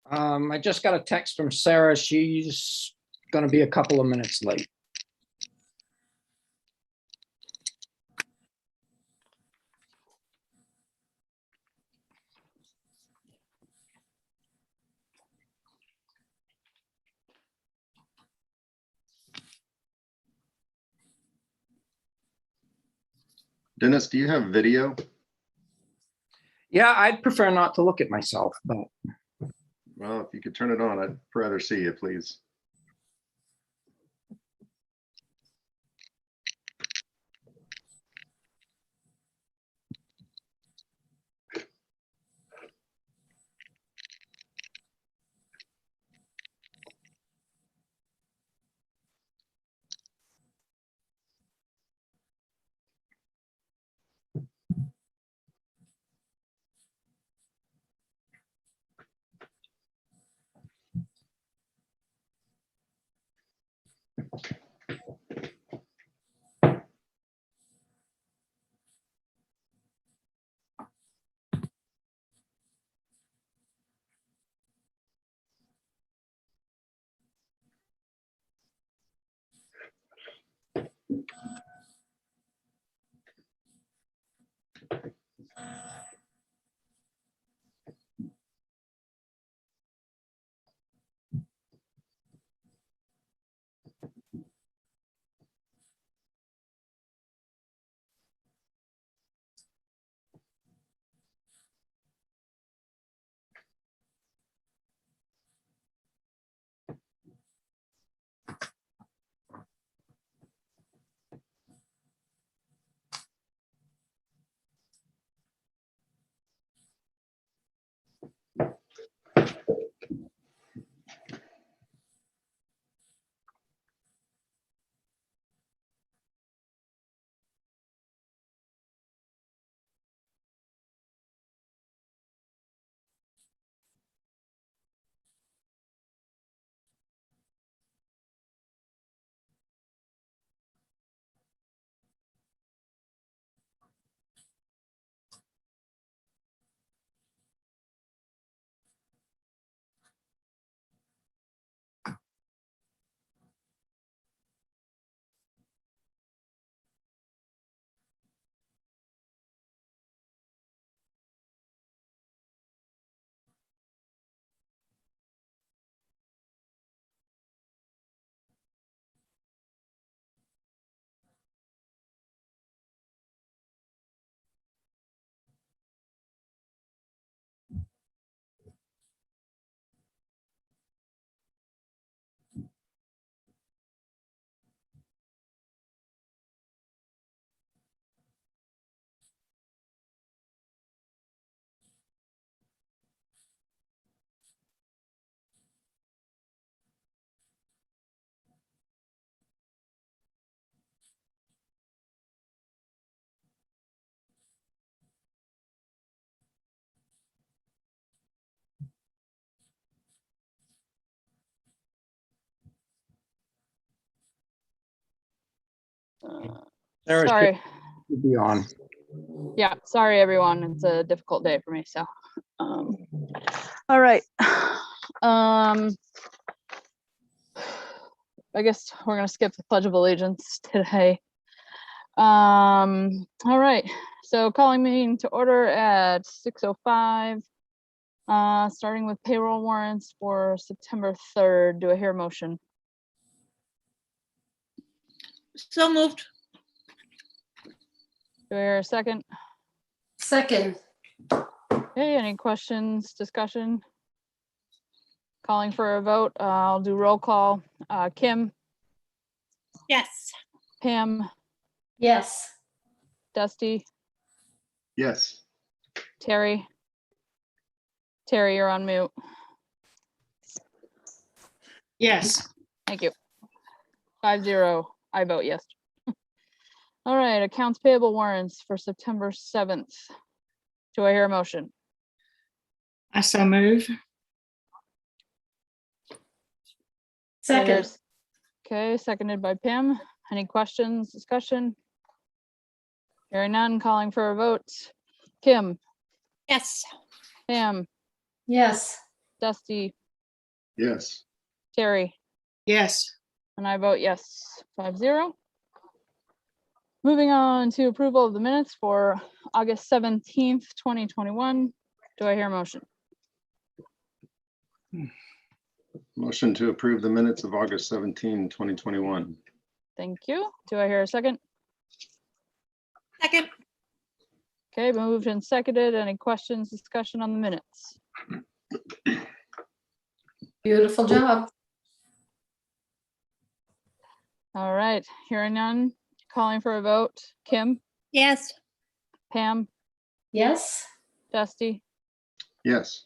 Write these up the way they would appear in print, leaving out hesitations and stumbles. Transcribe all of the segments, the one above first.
I just got a text from Sarah. She's gonna be a couple of minutes late. Dennis, do you have video? Yeah, I'd prefer not to look at myself, but Well, if you could turn it on, I'd rather see you, please. Sarah Sorry. should be on. Yeah, sorry, everyone. It's a difficult day for me, so. All right. I guess we're gonna skip the Pledge of Allegiance today. All right, so calling meeting to order at 6:05. Starting with payroll warrants for September 3rd. Do I hear a motion? So moved. Do I hear a second? Second. Okay, any questions, discussion? Calling for a vote. I'll do roll call. Kim, Yes. Pam, Yes. Dusty, Yes. Terry. Terry, you're on mute. Yes. Thank you. 5-0. I vote yes. All right, accounts payable warrants for September 7th. Do I hear a motion? I so move. Second. Okay, seconded by Pam. Any questions, discussion? Hearing none, calling for a vote. Kim, Yes. Pam, Yes. Dusty, Yes. Terry, Yes. and I vote yes, 5-0. Moving on to approval of the minutes for August 17th, 2021. Do I hear a motion? Motion to approve the minutes of August 17, 2021. Thank you. Do I hear a second? Second. Okay, moved and seconded. Any questions, discussion on the minutes? Beautiful job. All right, hearing none, calling for a vote. Kim, Yes. Pam, Yes. Dusty, Yes.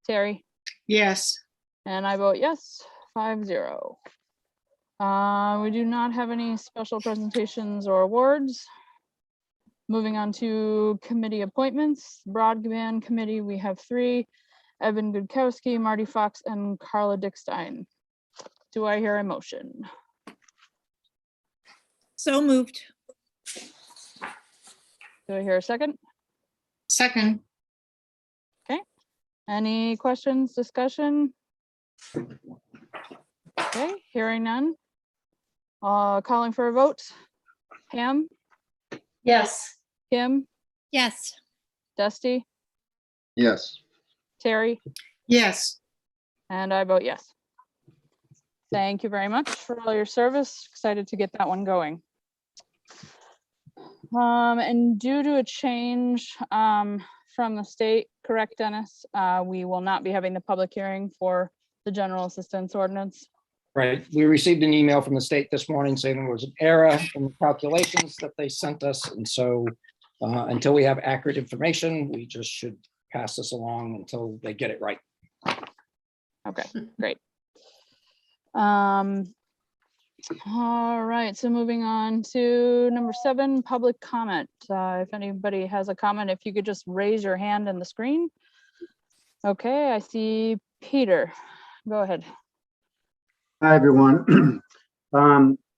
Terry, Yes. and I vote yes, 5-0. We do not have any special presentations or awards. Moving on to committee appointments. Broadband Committee, we have 3, Evan Gudkowski, Marty Fox, and Carla Dickstein. Do I hear a motion? So moved. Do I hear a second? Second. Any questions, discussion? Okay, hearing none. Calling for a vote. Pam, Yes. Kim, Yes. Dusty, Yes. Terry, Yes. and I vote yes. Thank you very much for all your service. Excited to get that one going. And due to a change from the state, correct, Dennis? We will not be having the public hearing for the general assistance ordinance. Right. We received an email from the state this morning saying there was an error in the calculations that they sent us. And so until we have accurate information, we just should pass this along until they get it right. Okay, great. All right, so moving on to number 7, public comment. If anybody has a comment, if you could just raise your hand in the screen. Okay, I see Peter. Go ahead. Hi, everyone.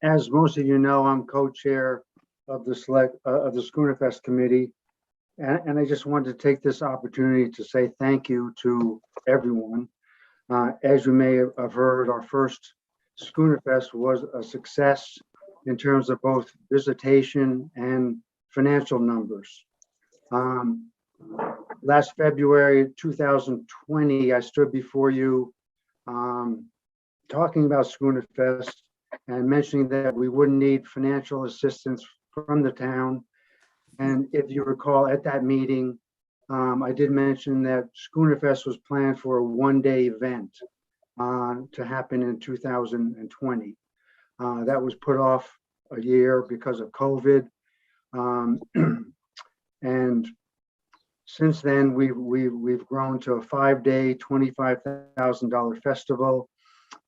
As most of you know, I'm co-chair of the Schooner Fest committee. And I just wanted to take this opportunity to say thank you to everyone. As you may have heard, our first Schooner Fest was a success in terms of both visitation and financial numbers. Last February 2020, I stood before you talking about Schooner Fest and mentioning that we wouldn't need financial assistance from the town. And if you recall, at that meeting, I did mention that Schooner Fest was planned for a one-day event to happen in 2020. That was put off a year because of COVID. And since then, we've grown to a 5-day, $25,000 festival.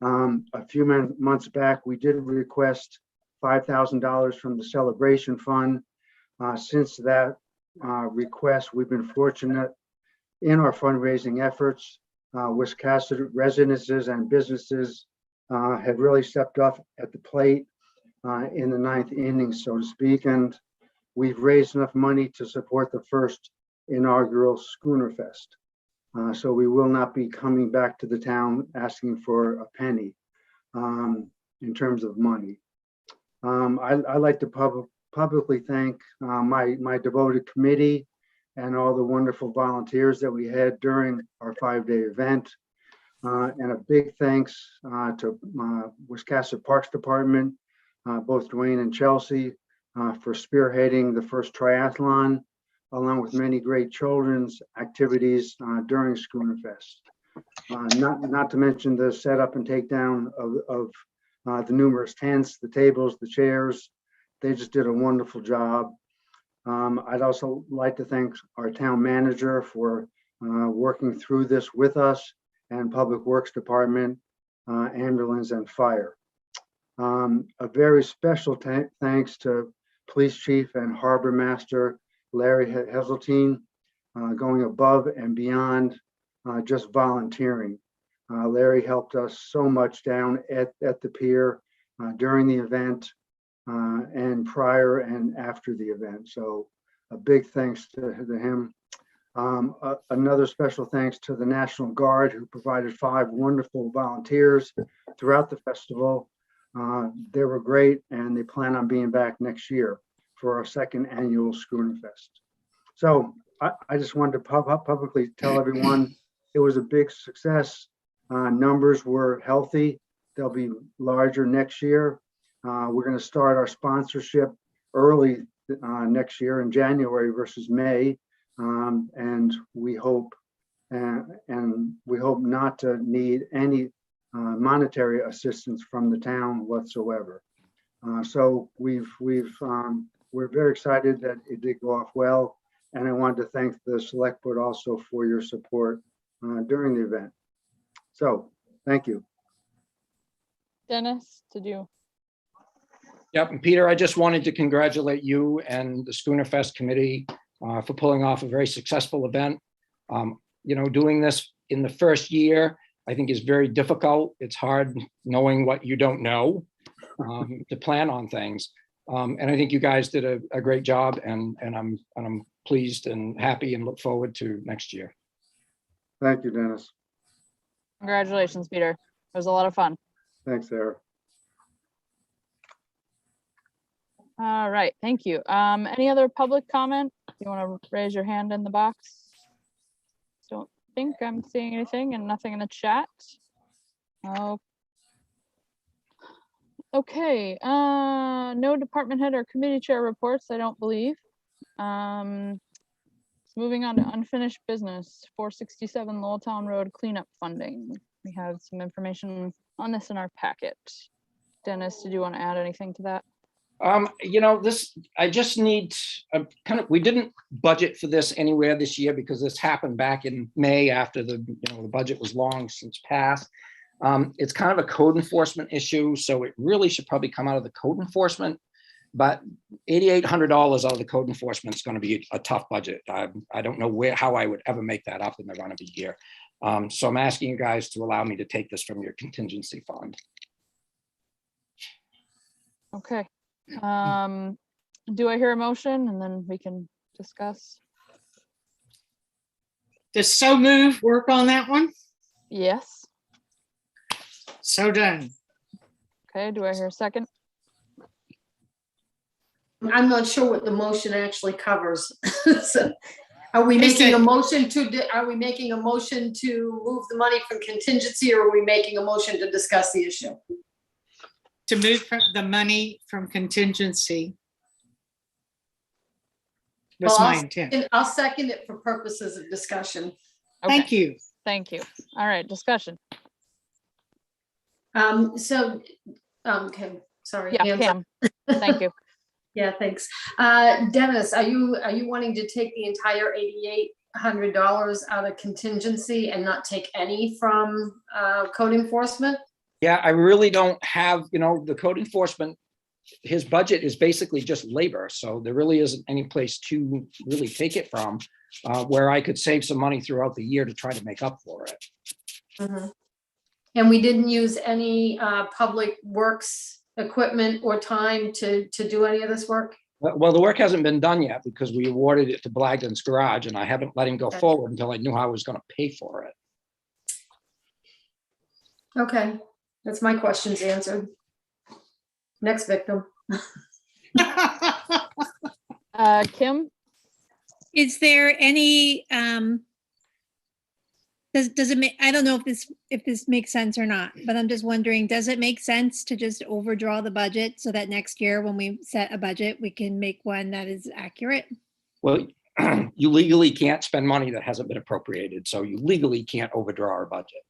A few months back, we did request $5,000 from the celebration fund. Since that request, we've been fortunate in our fundraising efforts. Wiscasset residences and businesses have really stepped up at the plate in the 9th inning, so to speak, and we've raised enough money to support the first inaugural Schooner Fest. So we will not be coming back to the town asking for a penny in terms of money. I'd like to publicly thank my devoted committee and all the wonderful volunteers that we had during our 5-day event. And a big thanks to Wiscasset Parks Department, both Dwayne and Chelsea, for spearheading the first triathlon, along with many great children's activities during Schooner Fest. Not to mention the setup and takedown of the numerous tents, the tables, the chairs. They just did a wonderful job. I'd also like to thank our town manager for working through this with us, and Public Works Department, ambulance and fire. A very special thanks to Police Chief and Harbor Master Larry Heseltine, going above and beyond just volunteering. Larry helped us so much down at the pier during the event and prior and after the event. So a big thanks to him. Another special thanks to the National Guard, who provided 5 wonderful volunteers throughout the festival. They were great, and they plan on being back next year for our 2nd annual Schooner Fest. So I just wanted to publicly tell everyone it was a big success. Numbers were healthy. They'll be larger next year. We're going to start our sponsorship early next year in January versus May. And we hope not to need any monetary assistance from the town whatsoever. So we're very excited that it did go off well, and I wanted to thank the select board also for your support during the event. So thank you. Dennis, did you? Yep, and Peter, I just wanted to congratulate you and the Schooner Fest committee for pulling off a very successful event. Doing this in the first year, I think is very difficult. It's hard knowing what you don't know to plan on things. And I think you guys did a great job, and I'm pleased and happy and look forward to next year. Thank you, Dennis. Congratulations, Peter. It was a lot of fun. Thanks, Sarah. All right, thank you. Any other public comment? You want to raise your hand in the box? Don't think I'm seeing anything, and nothing in the chat. Oh. Okay, no department head or committee chair reports, I don't believe. Moving on to unfinished business, 467 Lowell Town Road cleanup funding. We have some information on this in our packet. Dennis, did you want to add anything to that? I just need we didn't budget for this anywhere this year because this happened back in May after the budget was long since passed. It's kind of a code enforcement issue, so it really should probably come out of the code enforcement, but $8,800 out of the code enforcement is going to be a tough budget. I don't know how I would ever make that up in the run of a year. So I'm asking you guys to allow me to take this from your contingency fund. Okay. Do I hear a motion, and then we can discuss? Does so move work on that one? Yes. So done. Okay, do I hear a second? I'm not sure what the motion actually covers. So, are we Is making it- a motion to move the money from contingency, or are we making a motion to discuss the issue? To move from the money from contingency. That's Well, my intent. And I'll second it for purposes of discussion. Okay, Thank you. thank you. All right, discussion. Okay, sorry. Yeah, hands up. Pam, thank you. Yeah, thanks. Dennis, are you wanting to take the entire $8,800 out of contingency and not take any from code enforcement? Yeah, I really don't have, the code enforcement, his budget is basically just labor. So there really isn't any place to really take it from where I could save some money throughout the year to try to make up for it. Mhm. And we didn't use any public works equipment or time to do any of this work? Well, the work hasn't been done yet because we awarded it to Blagden's Garage, and I haven't let him go Okay. forward until I knew how I was going to pay for it. Okay, that's my questions answered. Next victim. Kim, Is there any, does it make, I don't know if this makes sense or not, but I'm just wondering, does it make sense to just overdraw the budget so that next year when we set a budget, we can make one that is accurate? Well, you legally can't spend money that hasn't been appropriated, so you legally can't overdraw our budget.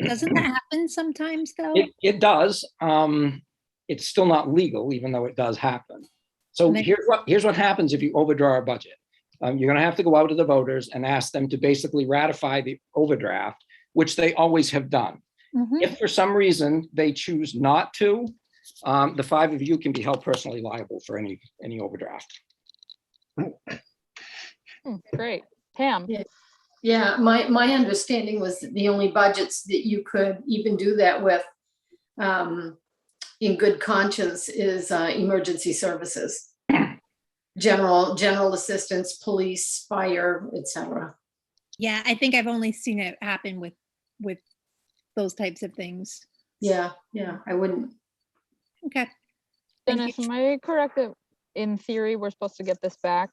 Doesn't that happen sometimes though? It does. It's still not legal, even though it does happen. So And then- here's what happens if you overdraw our budget. You're going to have to go out to the voters and ask them to basically ratify the overdraft, which they always have done. Mhm. If for some reason they choose not to, the 5 of you can be held personally liable for any overdraft. great. Pam, Yeah, my understanding was that the only budgets that you could even do that with in good conscience is emergency services. general assistance, police, fire, etc. Yeah, I think I've only seen it happen with those types of things. Yeah, I wouldn't. Okay. Thank Dennis, you. am I correct that in theory, we're supposed to get this back?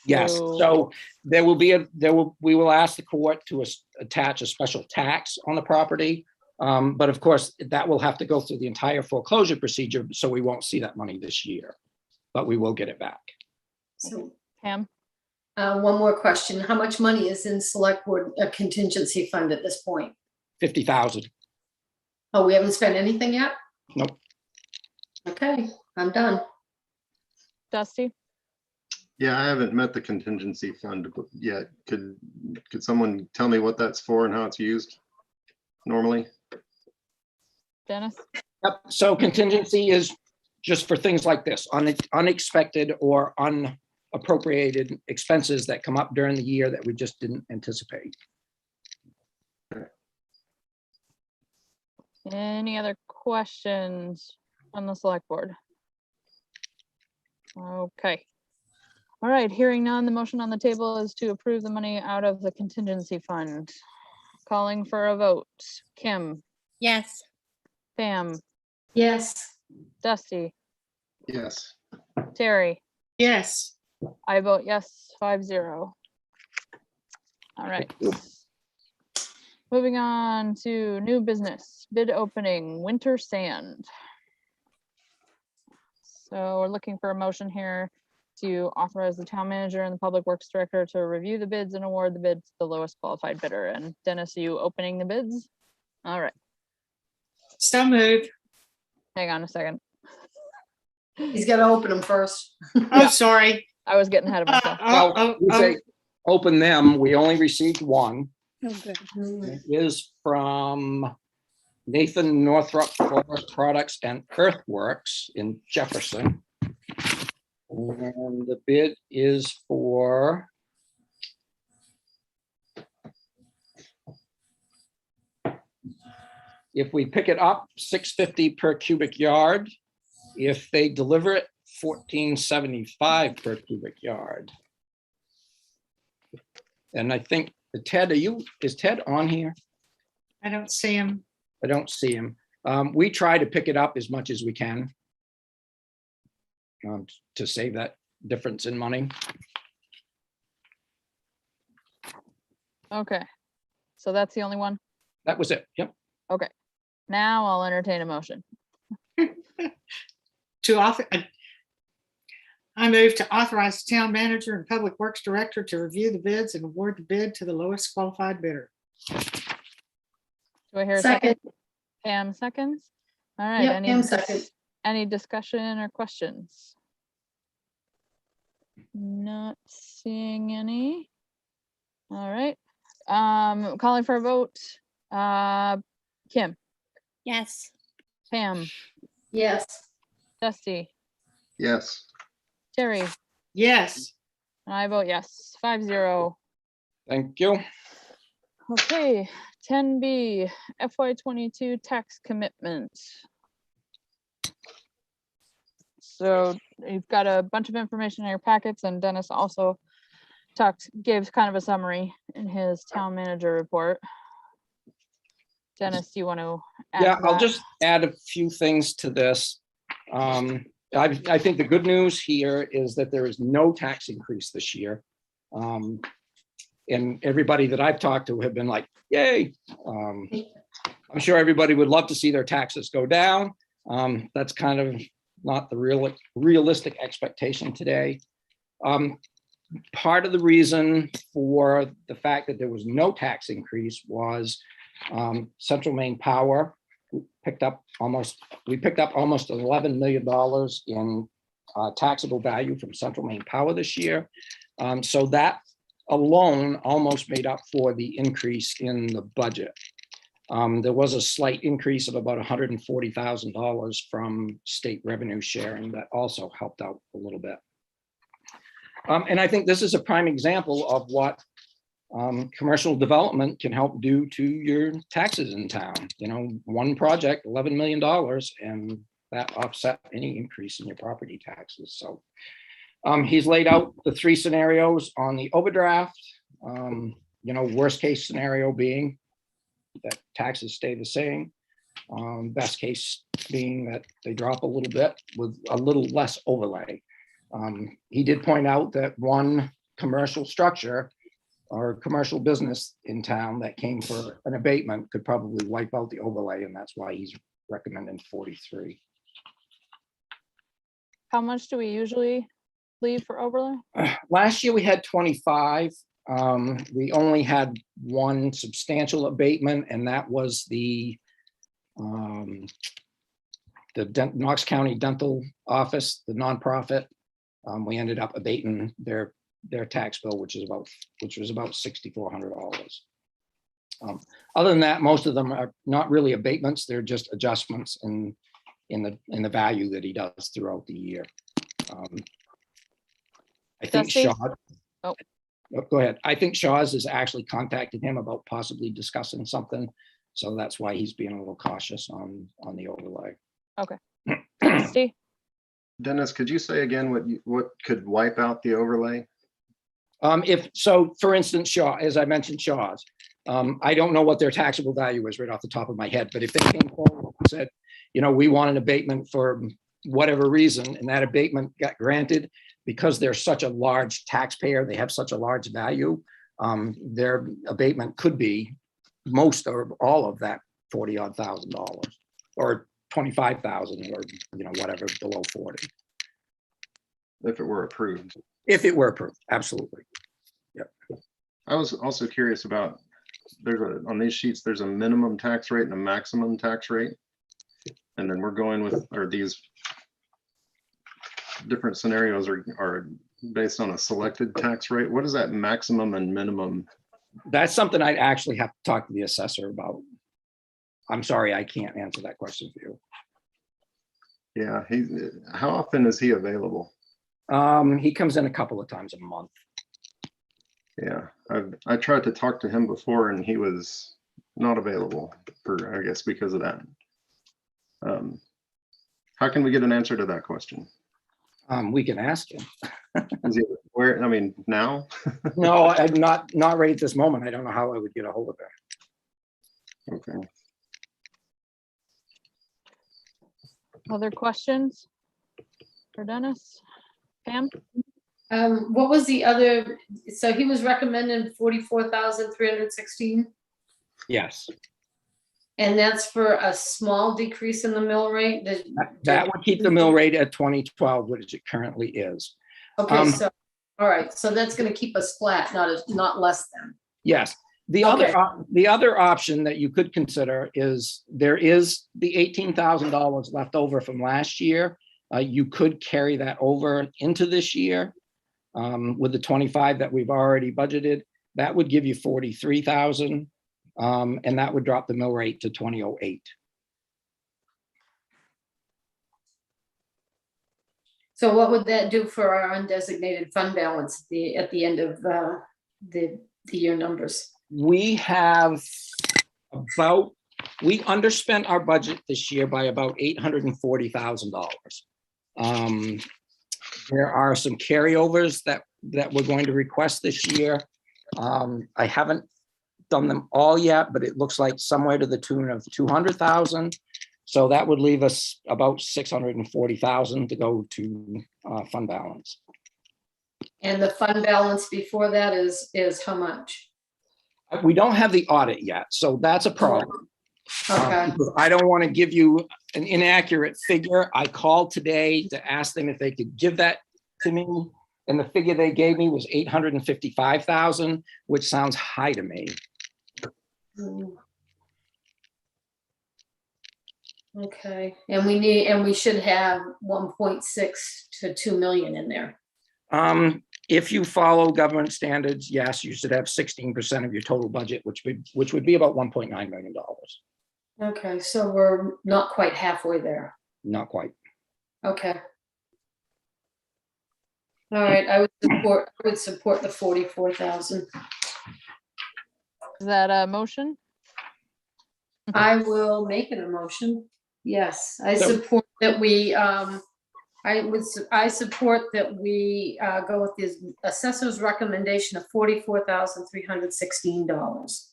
Yes, So- so we will ask the court to attach a special tax on the property. But of course, that will have to go through the entire foreclosure procedure, so we won't see that money this year. But we will get it back. So, Pam? one more question. How much money is in select board contingency fund at this point? 50,000. Oh, we haven't spent anything yet? Nope. Okay, I'm done. Dusty? Yeah, I haven't met the contingency fund yet. Could someone tell me what that's for and how it's used normally? Dennis? Yep, so contingency is just for things like this, unexpected or unappropriated expenses that come up during the year that we just didn't anticipate. Any other questions on the select board? Okay. All right, hearing none, the motion on the table is to approve the money out of the contingency fund. Calling for a vote. Kim, Yes. Pam, Yes, Dusty, Yes. Terry. Yes, I vote yes, 5-0. All right. Moving on to new business, bid opening, winter sand. So we're looking for a motion here to authorize the town manager and the public works director to review the bids and award the bid to the lowest qualified bidder. And Dennis, are you opening the bids? All right, so moved. hang on a second. he's got to open them first. Oh, sorry. I was getting ahead of myself. Well, we say open them, we only received one. Oh, good. It is from Nathan Northrop Forest Products and Earthworks in Jefferson. And the bid is for if we pick it up, $6.50 per cubic yard. If they deliver it, $14.75 per cubic yard. And I think Ted, is Ted on here? I don't see him. I don't see him. We try to pick it up as much as we can to save that difference in money. Okay, so that's the only one. That was it. Yep. Okay, now I'll entertain a motion. I move to authorize the town manager and public works director to review the bids and award the bid to the lowest qualified bidder. Do I hear a second? Second, Pam seconds. All right, Yep, any, Pam second. any discussion or questions? Not seeing any. All right, calling for a vote. Kim, Yes. Pam, Yes, Dusty, Yes. Terry, Yes, and I vote yes, 5-0. Thank you. Okay, 10B, FY22 tax commitment. So you've got a bunch of information in your packets, and Dennis also gave kind of a summary in his town manager report. Dennis, do you want to add Yeah, to I'll that? just add a few things to this. I think the good news here is that there is no tax increase this year. And everybody that I've talked to have been like, yay. I'm sure everybody would love to see their taxes go down. That's kind of not the realistic expectation today. Part of the reason for the fact that there was no tax increase was Central Maine Power picked up almost $11 million in taxable value from Central Maine Power this year. So that alone almost made up for the increase in the budget. There was a slight increase of about $140,000 from state revenue sharing that also helped out a little bit. And I think this is a prime example of what commercial development can help do to your taxes in town. You know, one project, $11 million, and that offset any increase in your property taxes. So He's laid out the three scenarios on the overdraft. Worst case scenario being that taxes stay the same. Best case being that they drop a little bit with a little less overlay. He did point out that one commercial structure or commercial business in town that came for an abatement could probably wipe out the overlay, and that's why he's recommending 43. How much do we usually leave for overlay? Last year we had 25. We only had one substantial abatement, and that was the Knox County Dental Office, the nonprofit. We ended up abating their tax bill, which was about $6,400. Other than that, most of them are not really abatements; they're just adjustments in the value that he does throughout the year. I think Dusty? Shaw. Oh. Go ahead. I think Shaw's has actually contacted him about possibly discussing something, so that's why he's being a little cautious on the overlay. Dusty? Dennis, could you say again what could wipe out the overlay? For instance, Shaw, as I mentioned, Shaw's, I don't know what their taxable value is right off the top of my head, but if they came forward and said, we want an abatement for whatever reason, and that abatement got granted because they're such a large taxpayer, they have such a large value, their abatement could be most or all of that $40,000 odd or 25,000 or whatever below 40. If it were approved. If it were approved, absolutely. I was also curious about, on these sheets, there's a minimum tax rate and a maximum tax rate. And then we're going with, or these different scenarios are based on a selected tax rate. What is that maximum and minimum? That's something I'd actually have to talk to the assessor about. I'm sorry, I can't answer that question for you. Yeah, how often is he available? He comes in a couple of times a month. Yeah, I tried to talk to him before and he was not available I guess because of that. How can we get an answer to that question? We can ask him. Is he where, now? No, I'm not right at this moment. I don't know how I would get a hold of him. Okay. Other questions for Dennis? Pam? What was the other, so he was recommending 44,316, Yes, and that's for a small decrease in the mill rate? that would keep the mill rate at 2012, which it currently is. Okay, so, all right, so that's gonna keep us flat, not less than. Yes. The other option that you could consider is there is the $18,000 left over from last year. You could carry that over into this year with the 25 that we've already budgeted. That would give you 43,000, and that would drop the mill rate to 2008. So what would that do for our undesignated fund balance at the end of the year numbers? We underspent our budget this year by about $840,000. There are some carryovers that we're going to request this year. I haven't done them all yet, but it looks like somewhere to the tune of 200,000. So that would leave us about 640,000 to go to fund balance. And the fund balance before that is how much? We don't have the audit yet, so that's a problem. Okay, I don't want to give you an inaccurate figure. I called today to ask them if they could give that to me, and the figure they gave me was 855,000, which sounds high to me. okay, and we should have 1.6 to 2 million in there. If you follow government standards, yes, you should have 16% of your total budget, which would be about $1.9 million. Okay, so we're not quite halfway there. Not quite. Okay. All right, I would support the 44,000. Is that a motion? I will make an emotion. Yes, I So- support that I I support that we go with the assessor's recommendation of $44,316.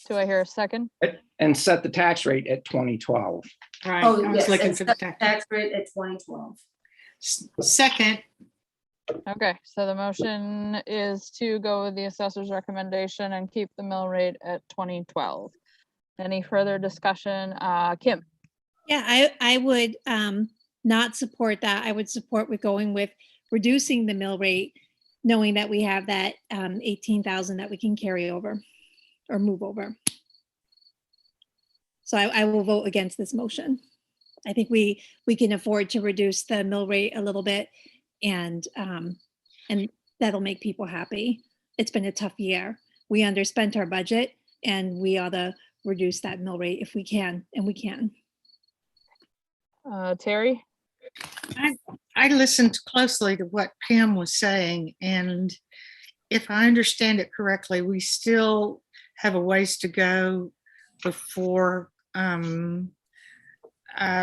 Do I hear a second? And set the tax rate at 2012. Right, Oh, I was yes, looking and for the set the tax. tax rate at 2012. Second, Okay, so the motion is to go with the assessor's recommendation and keep the mill rate at 2012. Any further discussion? Kim? Yeah, I would not support that. I would support with going with reducing the mill rate, knowing that we have that 18,000 that we can carry over or move over. So I will vote against this motion. I think we can afford to reduce the mill rate a little bit, and that'll make people happy. It's been a tough year. We underspent our budget, and we ought to reduce that mill rate if we can, and we can. Terry? I listened closely to what Pam was saying, and if I understand it correctly, we still have a ways to go before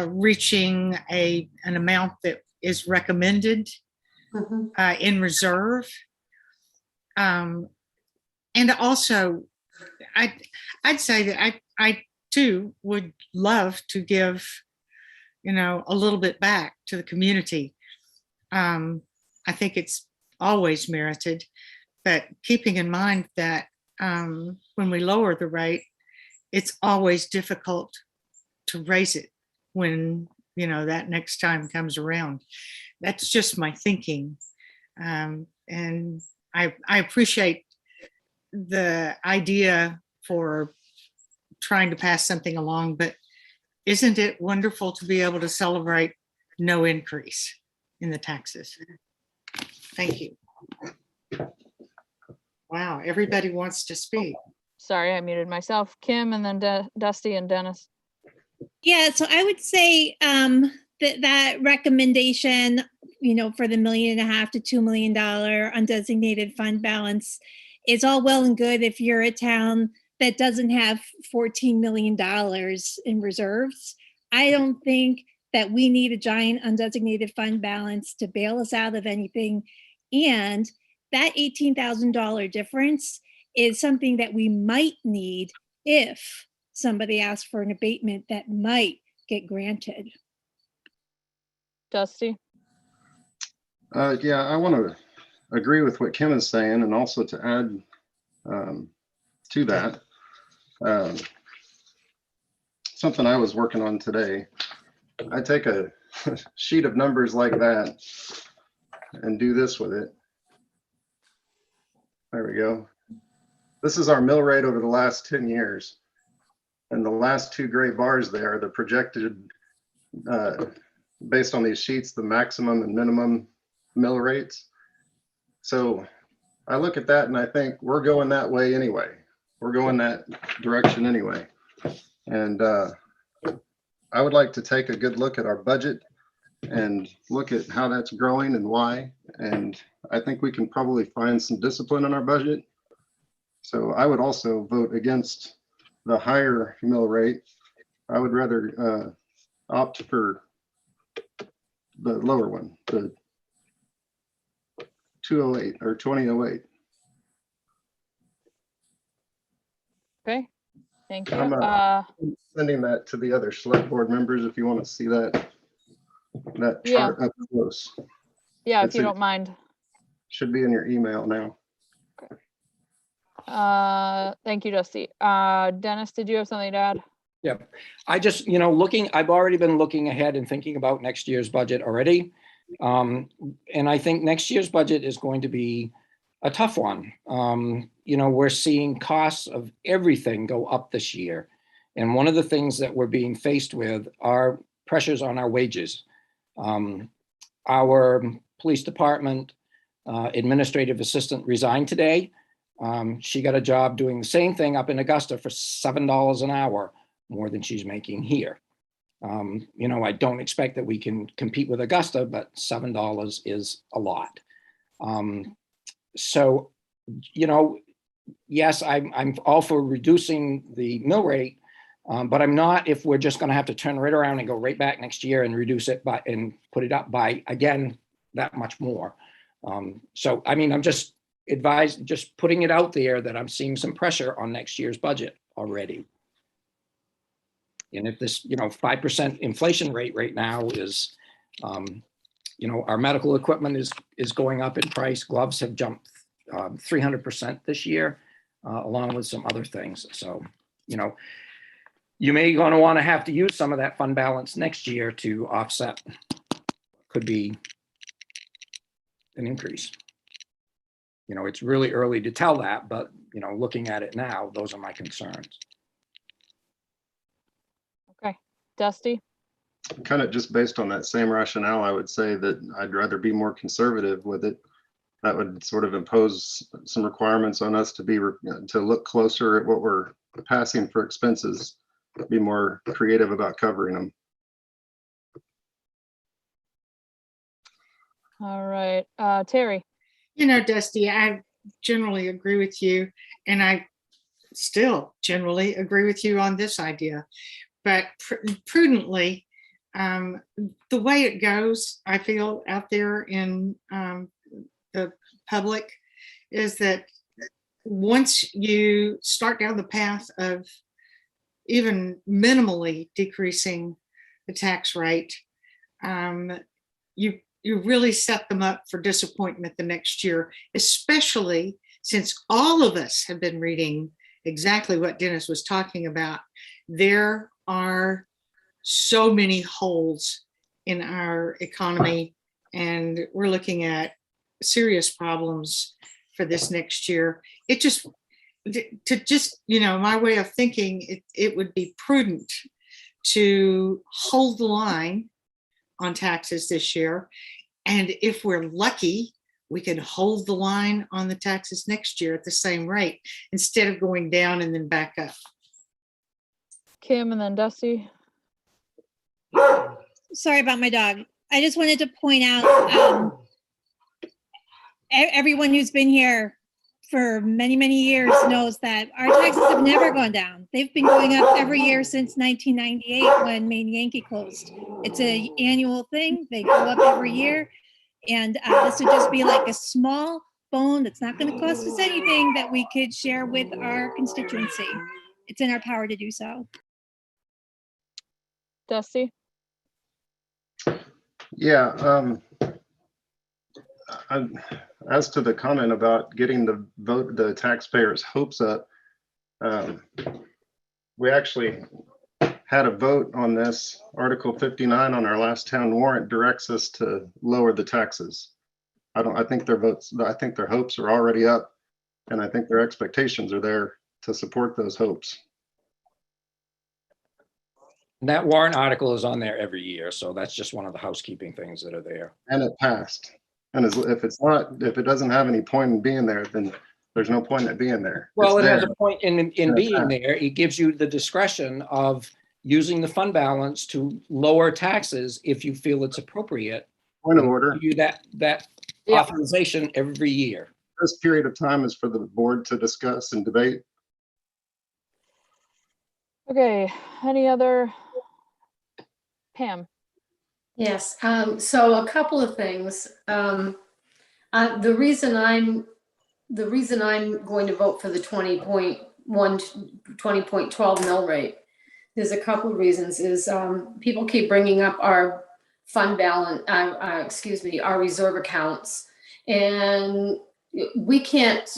reaching an amount that is recommended Mhm. in reserve. And also, I'd say that I too would love to give, a little bit back to the community. I think it's always merited, but keeping in mind that when we lower the rate, it's always difficult to raise it when, that next time comes around. That's just my thinking. And I appreciate the idea for trying to pass something along, but isn't it wonderful to be able to celebrate no increase in the taxes? Thank you. Wow, everybody wants to speak. Sorry, I muted myself. Kim, and then Dusty and Dennis. Yeah, so I would say that recommendation, for the $1.5 million to $2 million undesignated fund balance is all well and good if you're a town that doesn't have $14 million in reserves. I don't think that we need a giant undesignated fund balance to bail us out of anything. And that $18,000 difference is something that we might need if somebody asks for an abatement that might get granted. Dusty? Yeah, I want to agree with what Kim is saying, and also to add to that, something I was working on today. I take a sheet of numbers like that and do this with it. There we go. This is our mill rate over the last 10 years. And the last two gray bars there are the projected, based on these sheets, the maximum and minimum mill rates. So I look at that and I think we're going that way anyway. We're going that direction anyway. And I would like to take a good look at our budget and look at how that's growing and why. And I think we can probably find some discipline in our budget. So I would also vote against the higher mill rate. I would rather opt for the lower one, the 208 or 2008. Okay, thank you. I'm, sending that to the other select board members if you want to see that chart up close. Yeah, if It's you a- don't mind. Should be in your email now. Thank you, Dusty. Dennis, did you have something to add? Yep. I just, I've already been looking ahead and thinking about next year's budget already. And I think next year's budget is going to be a tough one. We're seeing costs of everything go up this year. And one of the things that we're being faced with are pressures on our wages. Our police department administrative assistant resigned today. She got a job doing the same thing up in Augusta for $7 an hour, more than she's making here. I don't expect that we can compete with Augusta, but $7 is a lot. So, yes, I'm all for reducing the mill rate, But I'm not if we're just gonna have to turn right around and go right back next year and reduce it by, and put it up by, again, that much more. So, I mean, I'm just just putting it out there that I'm seeing some pressure on next year's budget already. And if this, 5% inflation rate right now is, our medical equipment is going up in price. Gloves have jumped 300% this year, along with some other things. So, you may going to want to have to use some of that fund balance next year to offset, could be an increase. It's really early to tell that, but, looking at it now, those are my concerns. Okay, Dusty? Kind of just based on that same rationale, I would say that I'd rather be more conservative with it. That would sort of impose some requirements on us to to look closer at what we're passing for expenses, be more creative about covering them. All right, Terry? Dusty, I generally agree with you, and I still generally agree with you on this idea. But prudently, the way it goes, I feel out there in the public, is that once you start down the path of even minimally decreasing the tax rate, you really set them up for disappointment the next year, especially since all of us have been reading exactly what Dennis was talking about. There are so many holes in our economy, and we're looking at serious problems for this next year. It just, my way of thinking, it would be prudent to hold the line on taxes this year. And if we're lucky, we can hold the line on the taxes next year at the same rate, instead of going down and then back up. Kim and then Dusty? Sorry about my dog. I just wanted to point out, everyone who's been here for many, many years knows that our taxes have never gone down. They've been going up every year since 1998 when Maine Yankee closed. It's an annual thing. They go up every year. And this would just be like a small bone that's not going to cost us anything that we could share with our constituency. It's in our power to do so. Dusty? Yeah. As to the comment about getting the taxpayers' hopes up, we actually had a vote on this. Article 59 on our last town warrant directs us to lower the taxes. I think their hopes are already up, and I think their expectations are there to support those hopes. That warrant article is on there every year, so that's just one of the housekeeping things that are there. And it passed. And if it doesn't have any point in being there, then there's no point in it being there. Well, It's it has there. a point in being there. It gives you the discretion of using the fund balance to lower taxes if you feel it's appropriate. Point of order. Give you that Yeah. authorization every year. This period of time is for the board to discuss and debate. Okay, any other? Pam? Yes, so a couple of things. The reason I'm going to vote for the 20.12 mill rate, there's a couple of reasons. Is people keep bringing up our fund balance, our reserve accounts, and we can't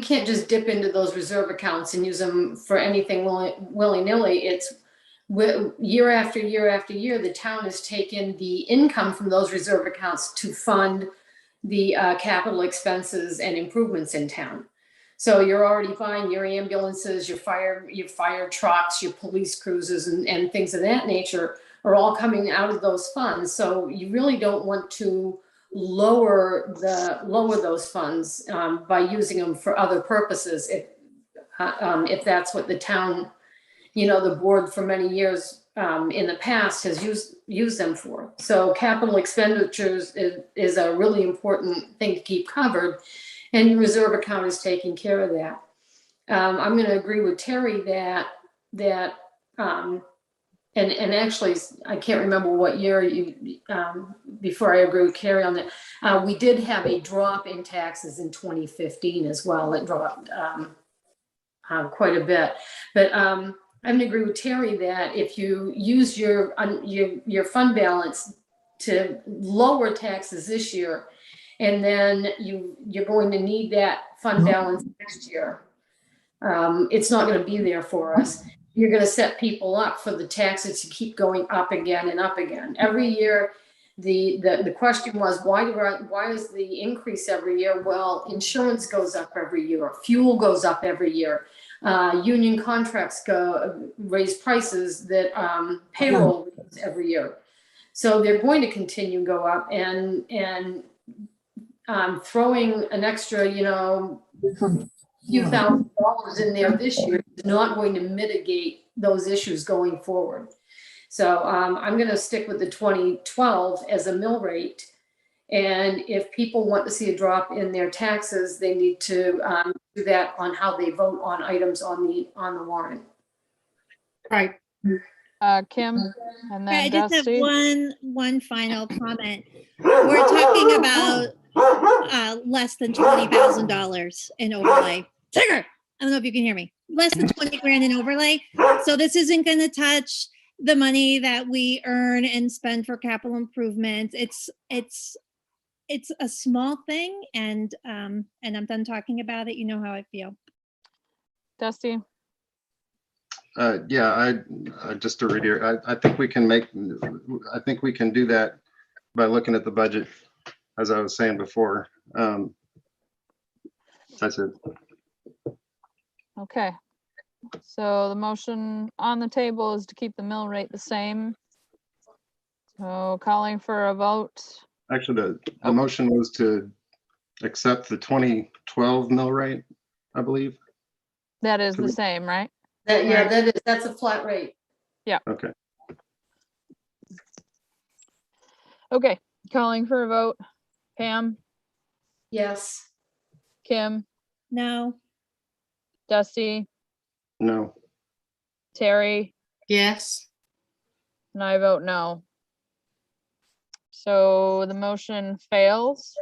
just dip into those reserve accounts and use them for anything willy-nilly. It's year after year after year, the town has taken the income from those reserve accounts to fund the capital expenses and improvements in town. So you're already buying your ambulances, your fire trucks, your police cruisers, and things of that nature are all coming out of those funds. So you really don't want to lower those funds by using them for other purposes. If that's what the town, the board for many years in the past has used them for. So capital expenditures is a really important thing to keep covered, and your reserve account is taking care of that. I'm going to agree with Terry that and actually, I can't remember what year before I agree with Carrie on that. We did have a drop in taxes in 2015 as well. It dropped quite a bit. But I'm gonna agree with Terry that if you use your fund balance to lower taxes this year, and then you're going to need that fund balance next year, it's not gonna be there for us. You're gonna set people up for the taxes to keep going up again and up again. Every year, the question was, why is the increase every year? Well, insurance goes up every year, fuel goes up every year. Union contracts raise prices that payroll raises every year. So they're going to continue to go up, and throwing an extra, few $1,000s in there this year is not going to mitigate those issues going forward. So I'm going to stick with the 2012 as a mill rate. And if people want to see a drop in their taxes, they need to do that on how they vote on items on the warrant. Right. Kim, and I then just have Dusty. one final comment. We're talking about less than $20,000 in overlay. Tigger, I don't know if you can hear me. Less than 20 grand in overlay. So this isn't going to touch the money that we earn and spend for capital improvements. It's a small thing, and I'm done talking about it. You know how I feel. Dusty, Yeah, I just to reiterate, I think we can do that by looking at the budget, as I was saying before. That's it. okay. So the motion on the table is to keep the mill rate the same. So calling for a vote. Actually, the motion was to accept the 2012 mill rate, I believe. That is the Correct. same, right? Yeah, that's a flat rate. Okay. Okay, calling for a vote. Pam, Yes. Kim, No, Dusty, No. Terry, Yes. and I vote no. So the motion fails.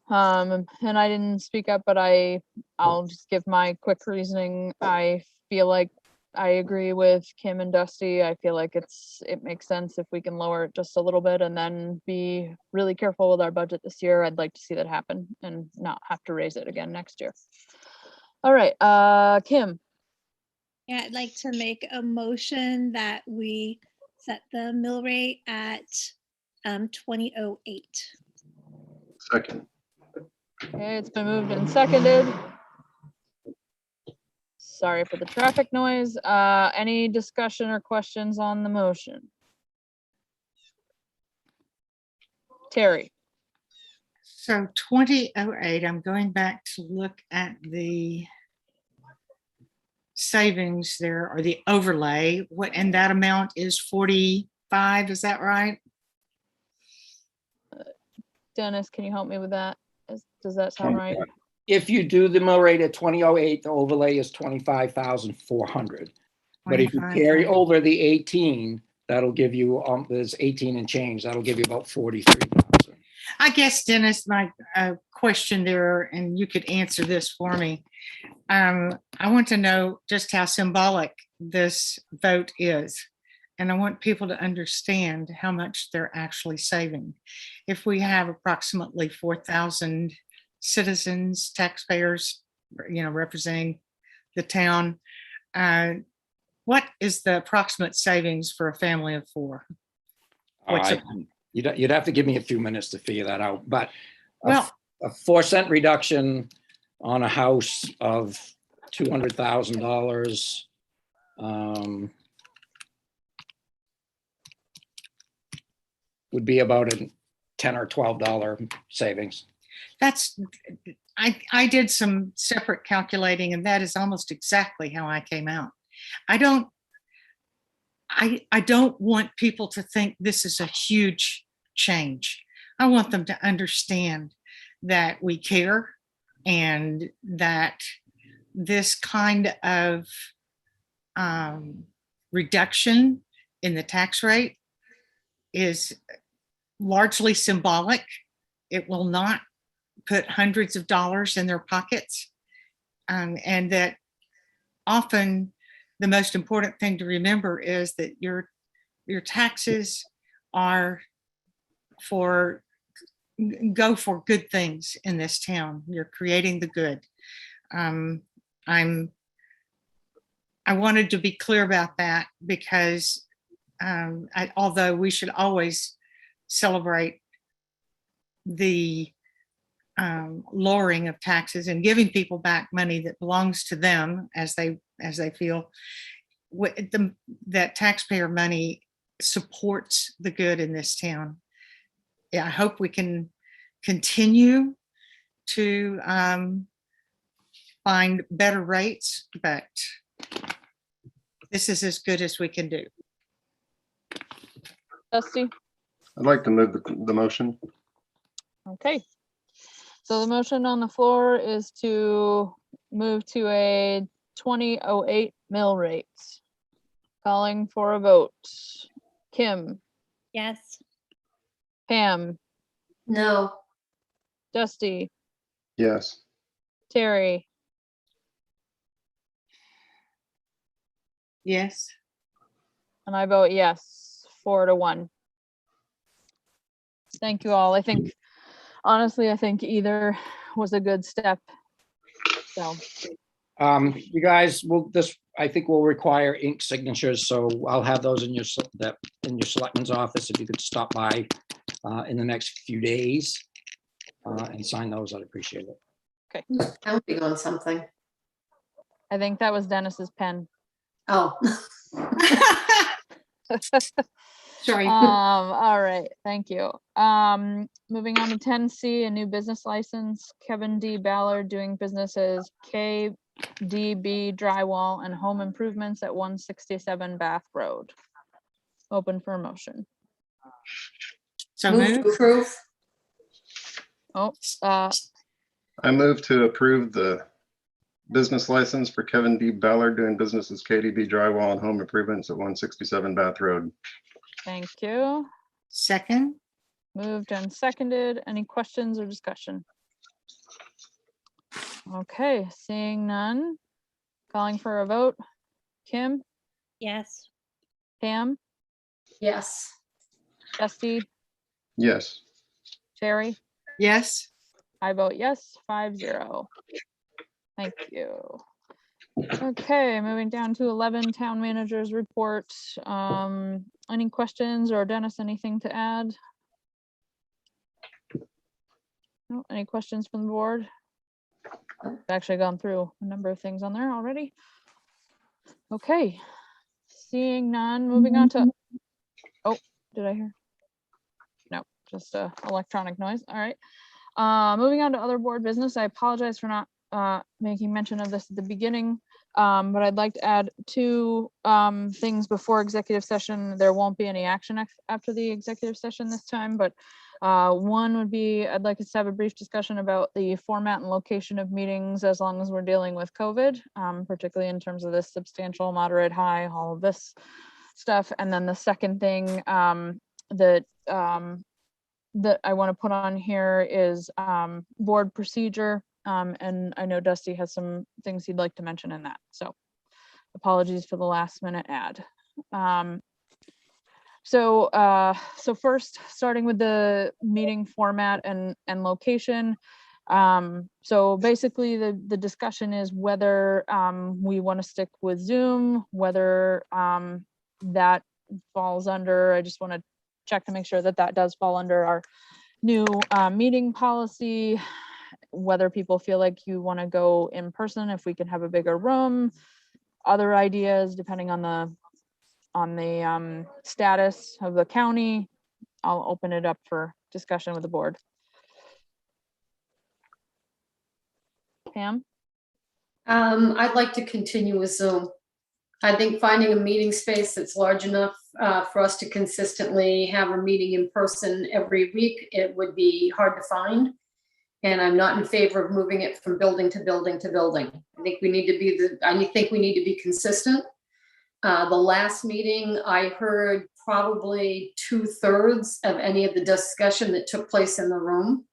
And I didn't speak up, but I'll just give my quick reasoning. I feel like I agree with Kim and Dusty. I feel like it makes sense if we can lower it just a little bit and then be really careful with our budget this year. I'd like to see that happen and not have to raise it again next year. All right, Kim, yeah, I'd like to make a motion that we set the mill rate at 2008. Second. okay, it's been moved and seconded. Sorry for the traffic noise. Any discussion or questions on the motion? Terry, So 2008, I'm going back to look at the savings there, or the overlay. And that amount is 45, is that right? Dennis, can you help me with that? Does that sound right? If you do the mill rate at 2008, the overlay is 25,400. But if you carry 25. over the 18, that'll give you, there's 18 and change, that'll give you about 43,000. I guess, Dennis, my question there, and you could answer this for me. I want to know just how symbolic this vote is. And I want people to understand how much they're actually saving. If we have approximately 4,000 citizens, taxpayers, representing the town, what is the approximate savings for a family of 4? What's it? You'd have to give me a few minutes to figure that out, but Well, a 4-cent reduction on a house of $200,000 would be about a $10 or $12 savings. I did some separate calculating, and that is almost exactly how I came out. I don't want people to think this is a huge change. I want them to understand that we care and that this kind of reduction in the tax rate is largely symbolic. It will not put hundreds of dollars in their pockets. And that often the most important thing to remember is that your taxes are go for good things in this town. You're creating the good. I wanted to be clear about that because although we should always celebrate the lowering of taxes and giving people back money that belongs to them as they feel, that taxpayer money supports the good in this town. Yeah, I hope we can continue to find better rates, but this is as good as we can do. Dusty? I'd like to move the motion. Okay. So the motion on the floor is to move to a 2008 mill rate. Calling for a vote. Kim, Yes. Pam, No, Dusty, Yes. Terry, Yes. and I vote yes, 4-1. Thank you all. I think, honestly, I think either was a good step. So, You guys I think will require ink signatures, so I'll have those in your selectman's office. If you could stop by in the next few days and sign those, I'd appreciate it. counting on something. I think that was Dennis's pen. Oh, Sorry. All right, thank you. Moving on to 10C, a new business license, Kevin D. Ballard doing business as KDB Drywall and Home Improvements at 167 Bath Road. Open for a motion. So move to moved. approve. Oh, I move to approve the business license for Kevin D. Ballard doing business as KDB Drywall and Home Improvements at 167 Bath Road. thank you. Second. Moved and seconded. Any questions or discussion? Okay, seeing none. Calling for a vote. Kim, Yes. Pam, Yes, Dusty, Yes. Terry, Yes. I vote yes, 5-0. Thank you. Okay, moving down to 11, town managers report. Any questions, or Dennis, anything to add? No, any questions from the board? I've actually gone through a number of things on there already. Okay, seeing none, moving on to, oh, did I hear? No, just electronic noise. All right. Moving on to other board business. I apologize for not making mention of this at the beginning, but I'd like to add two things before executive session. There won't be any action after the executive session this time, but one would be, I'd like us to have a brief discussion about the format and location of meetings as long as we're dealing with COVID, particularly in terms of this substantial, moderate, high, all of this stuff. And then the second thing that I want to put on here is board procedure. And I know Dusty has some things he'd like to mention in that. So apologies for the last minute ad. So first, starting with the meeting format and location. So basically the discussion is whether we want to stick with Zoom, whether that falls under, I just want to check to make sure that that does fall under our new meeting policy, whether people feel like you want to go in person, if we can have a bigger room, other ideas depending on the status of the county. I'll open it up for discussion with the board. Pam? I'd like to continue with Zoom. I think finding a meeting space that's large enough for us to consistently have a meeting in person every week, it would be hard to find. And I'm not in favor of moving it from building to building to building. I think we need to be consistent. The last meeting, I heard probably 2/3 of any of the discussion that took place in the room.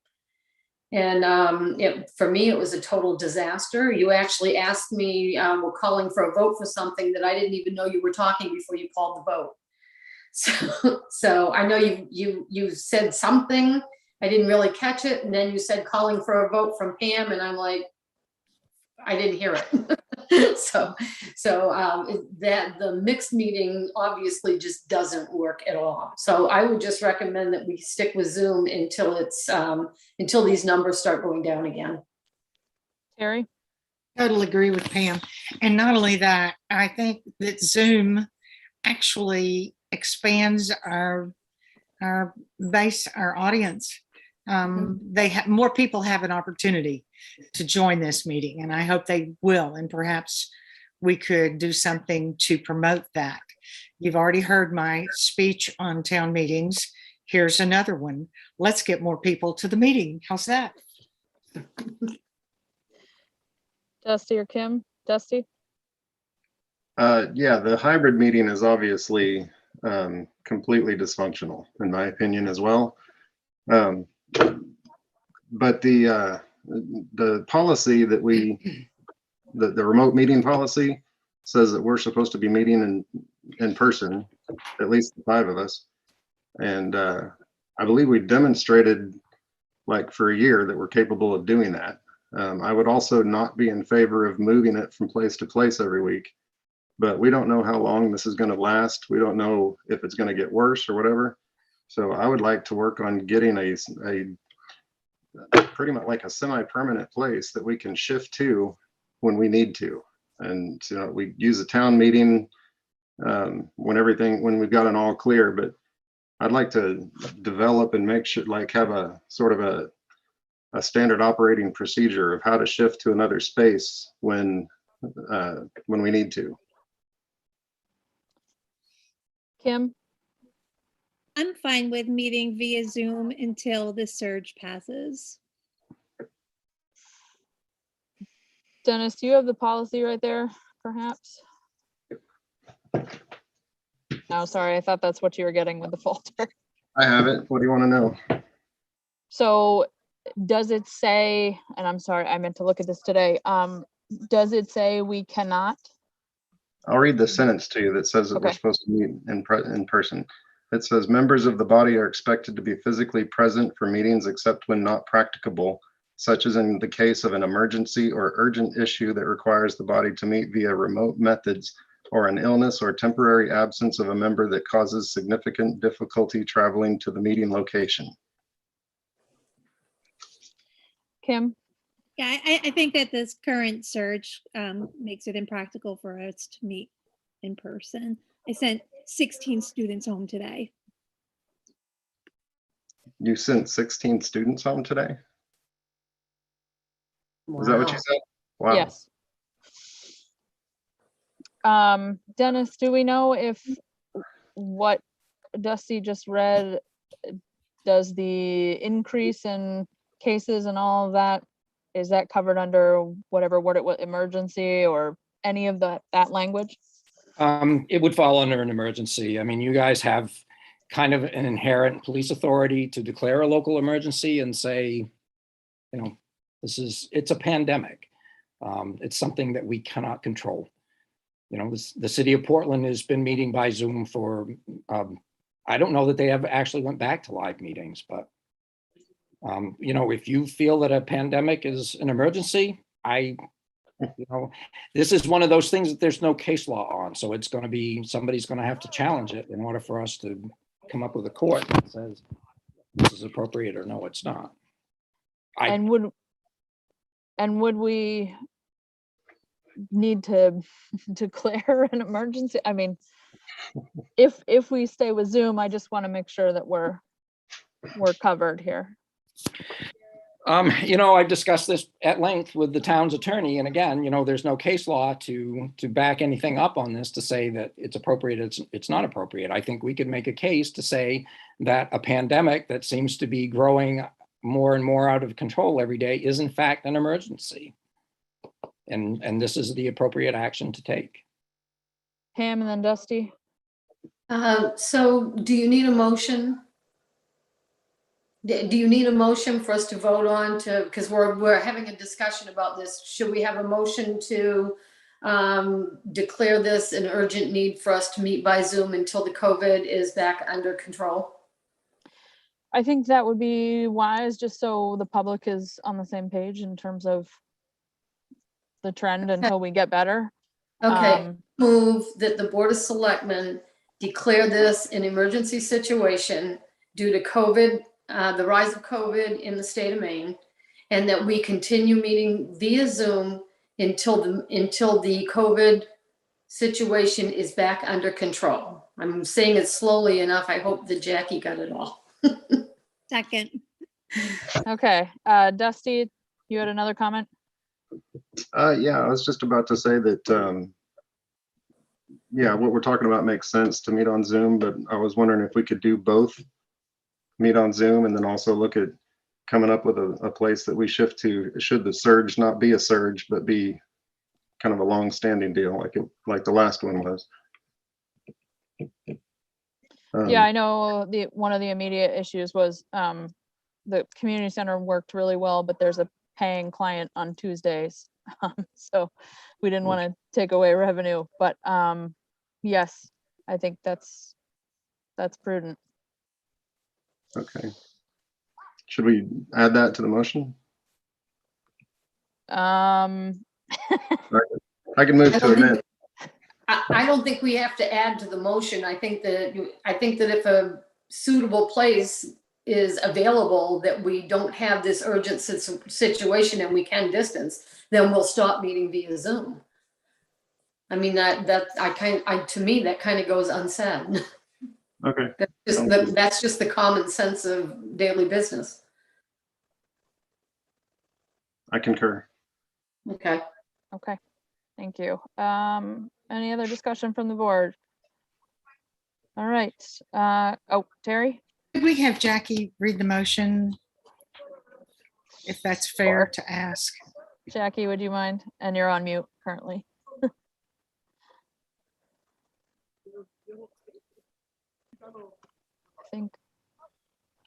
And for me, it was a total disaster. You actually asked me, we're calling for a vote for something that I didn't even know you were talking before you called the vote. So I know you said something, I didn't really catch it, and then you said calling for a vote from Pam, and I'm like, I didn't hear it. So that the mixed meeting obviously just doesn't work at all. So I would just recommend that we stick with Zoom until it's until these numbers start going down again. Terry? Totally agree with Pam. And not only that, I think that Zoom actually expands our base, our audience. They have more people have an opportunity to join this meeting, and I hope they will. And perhaps we could do something to promote that. You've already heard my speech on town meetings. Here's another one. Let's get more people to the meeting. How's that? Dusty or Kim? Dusty? Yeah, the hybrid meeting is obviously completely dysfunctional, in my opinion, as well. But the policy that the remote meeting policy says that we're supposed to be meeting in person, at least the 5 of us. And I believe we demonstrated like for a year that we're capable of doing that. I would also not be in favor of moving it from place to place every week, but we don't know how long this is going to last. We don't know if it's going to get worse or whatever. So I would like to work on getting a pretty much like a semi-permanent place that we can shift to when we need to. And we use a town meeting when we've got an all clear, but I'd like to develop and make sure, like have a sort of a standard operating procedure of how to shift to another space when we need to. Kim? I'm fine with meeting via Zoom until the surge passes. Dennis, do you have the policy right there, perhaps? No, sorry, I thought that's what you were getting with the folder. I have it. What do you want to know? So does it say, and I'm sorry, I meant to look at this today. Does it say we cannot? I'll read the sentence to you that says that we're Okay. supposed to meet in person. It says members of the body are expected to be physically present for meetings except when not practicable, such as in the case of an emergency or urgent issue that requires the body to meet via remote methods, or an illness or temporary absence of a member that causes significant difficulty traveling to the meeting location. Kim? Yeah, I think that this current surge makes it impractical for us to meet in person. I sent 16 students home today. You sent 16 students home today? Is that what you said? Wow. Yes. Dennis, do we know if what Dusty just read, does the increase in cases and all of that, is that covered under whatever word it was, emergency or any of that language? It would fall under an emergency. I mean, you guys have kind of an inherent police authority to declare a local emergency and say, it's a pandemic. It's something that we cannot control. The city of Portland has been meeting by Zoom for, I don't know that they ever actually went back to live meetings, but if you feel that a pandemic is an emergency, this is one of those things that there's no case law on. So it's going to be, somebody's going to have to challenge it in order for us to come up with a court that says this is appropriate or no, it's not. And would we need to declare an emergency? I mean, if we stay with Zoom, I just want to make sure that we're covered here. I've discussed this at length with the town's attorney, and again, there's no case law to back anything up on this to say that it's appropriate, it's not appropriate. I think we could make a case to say that a pandemic that seems to be growing more and more out of control every day is in fact an emergency. And this is the appropriate action to take. Pam and then Dusty. So do you need a motion? Do you need a motion for us to vote on to, because we're having a discussion about this. Should we have a motion to declare this an urgent need for us to meet by Zoom until the COVID is back under control? I think that would be wise, just so the public is on the same page in terms of the trend until we get better. Okay, move that the Board of Selectmen declare this an emergency situation due to COVID, the rise of COVID in the state of Maine, and that we continue meeting via Zoom until the COVID situation is back under control. I'm saying it slowly enough. I hope that Jackie got it all. Second. Okay, Dusty, you had another comment? Yeah, I was just about to say that, yeah, what we're talking about makes sense to meet on Zoom, but I was wondering if we could do both. Meet on Zoom and then also look at coming up with a place that we shift to, should the surge not be a surge, but be kind of a long-standing deal, like the last one was. Yeah, I know one of the immediate issues was the community center worked really well, but there's a paying client on Tuesdays. So we didn't want to take away revenue, but yes, I think that's prudent. Okay. Should we add that to the motion? Um, I can move I to don't think- amend. I don't think we have to add to the motion. I think that if a suitable place is available, that we don't have this urgent situation and we can distance, then we'll stop meeting via Zoom. I mean, to me, that kind of goes unsaid. Okay. That's just the common sense of daily business. I concur. Okay. okay, thank you. Any other discussion from the board? All right, oh, Terry? Could we have Jackie read the motion? If that's fair to ask. Jackie, would you mind? And you're on mute currently. I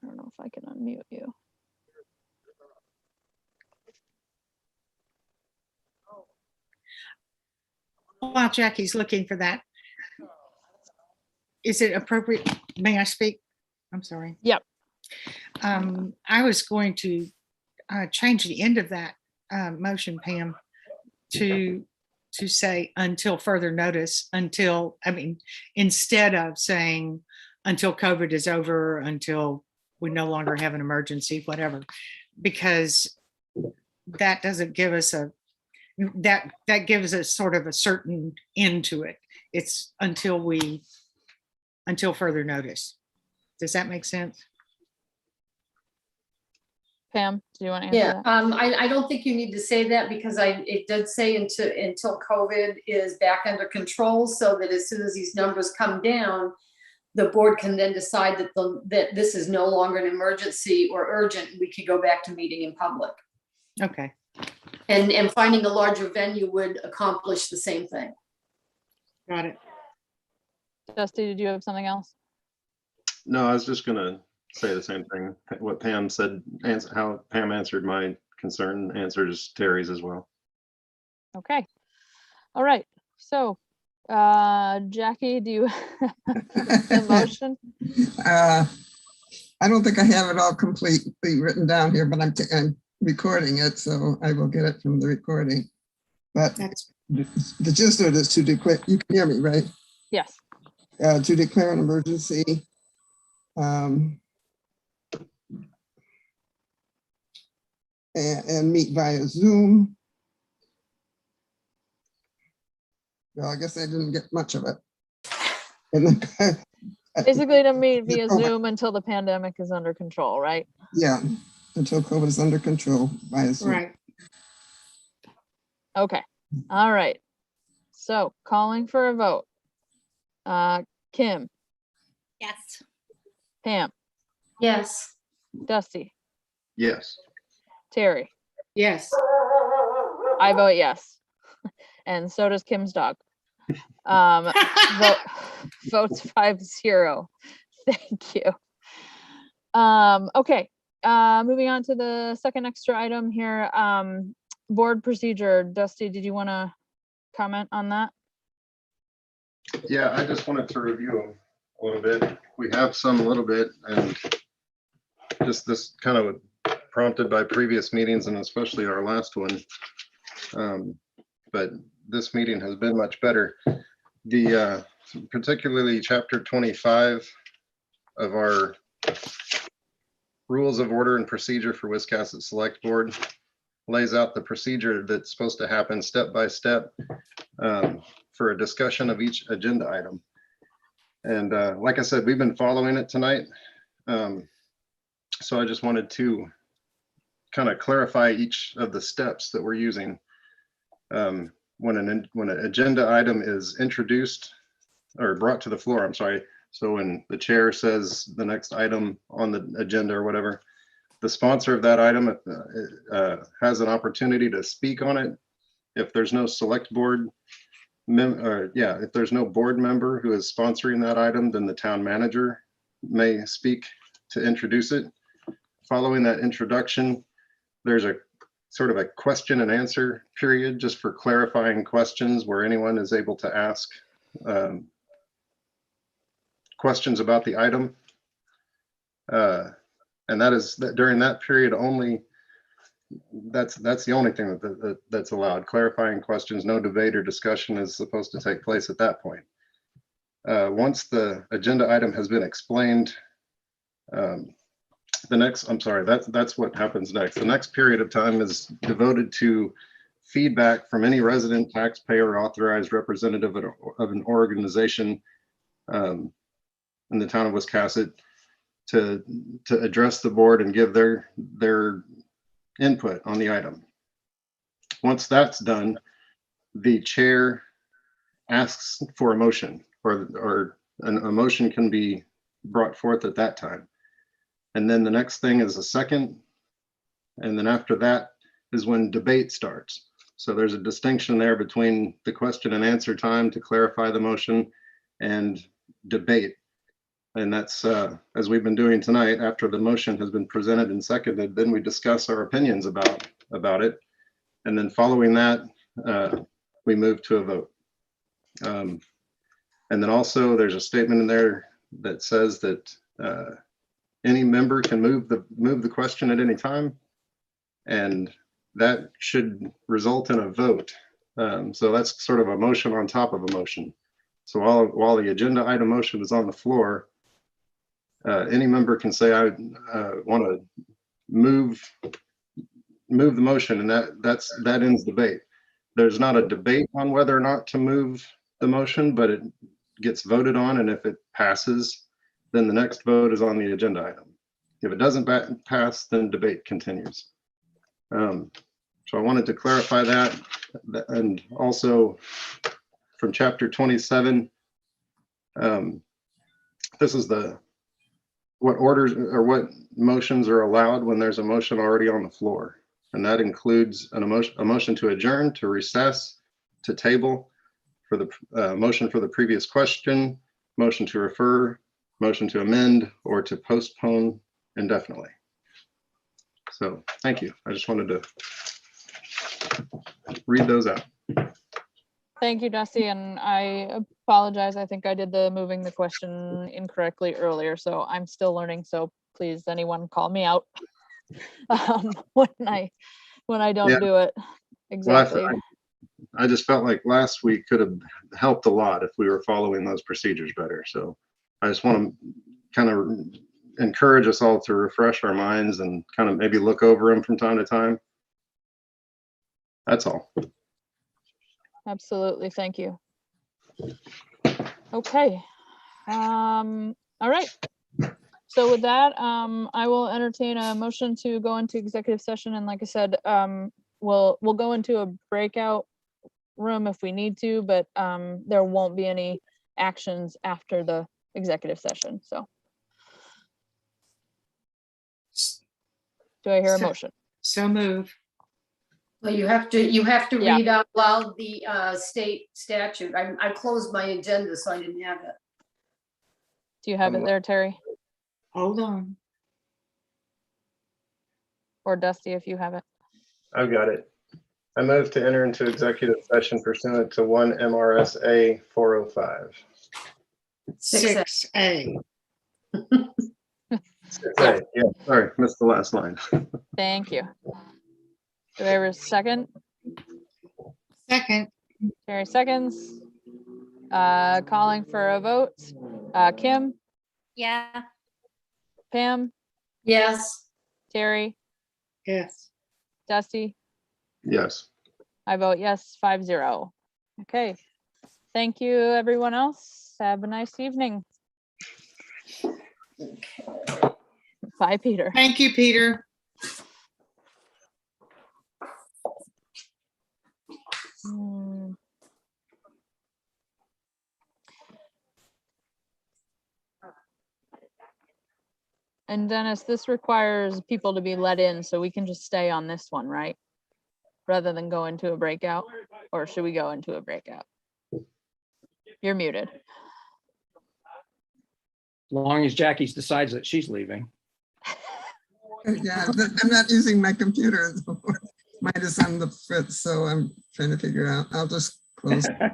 don't know if I can unmute you. While Jackie's looking for that, is it appropriate? May I speak? I'm sorry. Yep. I was going to change the end of that motion, Pam, to say until further notice, instead of saying until COVID is over, until we no longer have an emergency, whatever, because that doesn't give us that gives us sort of a certain end to it. It's until further notice. Does that make sense? Pam, do you want to answer Yeah, that? I don't think you need to say that because it did say until COVID is back under control, so that as soon as these numbers come down, the board can then decide that this is no longer an emergency or urgent, and we could go back to meeting in public. Okay. And finding a larger venue would accomplish the same thing. Got it. Dusty, did you have something else? No, I was just gonna say the same thing. What Pam said, how Pam answered my concern answers Terry's as well. Okay. All right. So, Jackie, do you have the motion? I don't think I have it all completely written down here, but I'm recording it, so I will get it from the recording. But That's the gist of it is to declare, you can hear me, right? Yes. To declare an emergency. And meet via Zoom. Well, I guess I didn't get much of it. And then, Basically to meet via Oh, Zoom until the pandemic is under control, right? yeah, until COVID is under control via Zoom. right. Okay. All right. So calling for a vote. Kim, Yes. Pam, Yes. Dusty, Yes. Terry. Yes. I vote yes. And so does Kim's dog. Vote, votes 5-0. Thank you. Okay, moving on to the second extra item here. Board procedure. Dusty, did you want to comment on that? Yeah, I just wanted to review them a little bit. We have some a little bit, and just this kind of prompted by previous meetings and especially our last one. But this meeting has been much better. The particularly chapter 25 of our rules of order and procedure for Wiscasset Select Board lays out the procedure that's supposed to happen step by step for a discussion of each agenda item. And like I said, we've been following it tonight. So I just wanted to kind of clarify each of the steps that we're using. When an agenda item is introduced or brought to the floor, I'm sorry. So when the chair says the next item on the agenda or whatever, the sponsor of that item has an opportunity to speak on it. If there's no select board if there's no board member who is sponsoring that item, then the town manager may speak to introduce it. Following that introduction, there's a sort of a question and answer period just for clarifying questions where anyone is able to ask questions about the item. And that is during that period only. That's the only thing that's allowed. Clarifying questions, no debate or discussion is supposed to take place at that point. Once the agenda item has been explained, that's what happens next. The next period of time is devoted to feedback from any resident, taxpayer, or authorized representative of an organization in the town of Wiscasset to address the board and give their input on the item. Once that's done, the chair asks for a motion, or a motion can be brought forth at that time. And then the next thing is a second. And then after that is when debate starts. So there's a distinction there between the question and answer time to clarify the motion and debate. And that's, as we've been doing tonight, after the motion has been presented and seconded, then we discuss our opinions about it. And then following that, we move to a vote. And then also there's a statement in there that says that any member can move the question at any time. And that should result in a vote. So that's sort of a motion on top of a motion. So while the agenda item motion is on the floor, any member can say, I want to move the motion, and that ends debate. There's not a debate on whether or not to move the motion, but it gets voted on, and if it passes, then the next vote is on the agenda item. If it doesn't pass, then debate continues. So I wanted to clarify that, and also from chapter 27, this is what orders or what motions are allowed when there's a motion already on the floor. And that includes a motion to adjourn, to recess, to table, for the motion for the previous question, motion to refer, motion to amend, or to postpone indefinitely. So thank you. I just wanted to read those out. Thank you, Dusty, and I apologize. I think I did the moving the question incorrectly earlier, so I'm still learning. So please, anyone call me out when I don't do it exactly. Well, I just felt like last week could have helped a lot if we were following those procedures better. So I just want to kind of encourage us all to refresh our minds and kind of maybe look over them from time to time. That's all. Absolutely, thank you. Okay. All right. So with that, I will entertain a motion to go into executive session. And like I said, we'll go into a breakout room if we need to, but there won't be any actions after the executive session. So do I hear a motion? So move. Well, you have to Yeah. read out loud the state statute. I closed my agenda, so I didn't have it. Do you have it there, Terry? Hold on. Or Dusty, if you have it? I've got it. I move to enter into executive session pursuant to 1 MRSA 405. 6A. Okay, yeah, sorry, missed the last line. Thank you. Do I have a second? Second, Terry seconds. Calling for a vote. Kim, Yeah. Pam, Yes. Terry, yes. Dusty. Yes. I vote yes, 5-0. Okay. Thank you, everyone else. Have a nice evening. Bye, Peter. Thank you, Peter. Hmm. And Dennis, this requires people to be let in, so we can just stay on this one, right? Rather than go into a breakout, or should we go into a breakout? You're muted. As long as Jackie decides that she's leaving. Yeah, I'm not using my computer. Mine is on the fritz, so I'm trying to figure out. I'll just close.